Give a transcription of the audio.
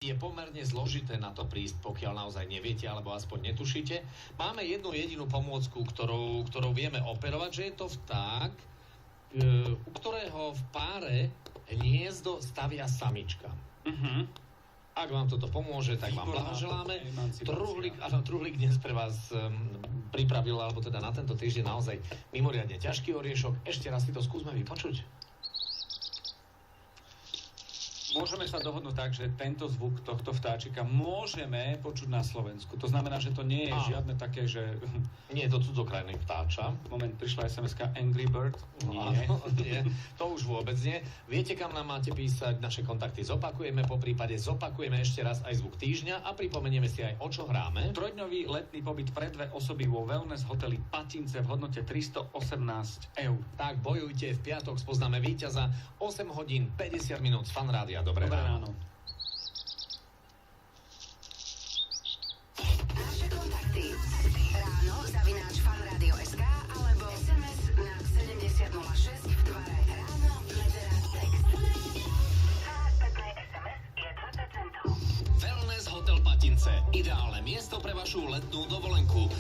je pomerne zložité na to prísť, pokiaľ naozaj neviete alebo aspoň netušíte. Máme jednu jedinú pomôcku, ktorou vieme operovať, že je to vták, u ktorého v páre hniezdo stavia samička. Ak vám toto pomôže, tak vám blahoželáme. Truhlík dnes pre vás pripravil, alebo teda na tento týždeň naozaj mimoriadne ťažký oriešok. Ešte raz si to skúsme vypočuť. Môžeme sa dohodnúť tak, že tento zvuk tohto vtáčika môžeme počuť na Slovensku. To znamená, že to nie je žiadne také, že... Nie je to cudzokrajný vtáča. Moment, prišla SMS-ka Angry Bird. Nie. Nie, to už vôbec nie. Viete, kam nám máte písať? Naše kontakty zopakujeme, po prípade zopakujeme ešte raz aj zvuk týždňa a pripomenieme si aj, o čo hráme. Trojdňový letný pobyt pre 2 osoby vo wellness hoteli Patince v hodnote 318 €. Tak bojujte, v piatok spoznáme víťaza 8 hodín 50 minút z Fan Rádia. Dobré ráno. Naše kontakty ráno@fanradio.sk alebo SMS na 7006 v tvare ráno, medera, text. Pekné SMS je 20 centov. Wellness Hotel Patince. Ideálne miesto pre vašu letnú dovolenku.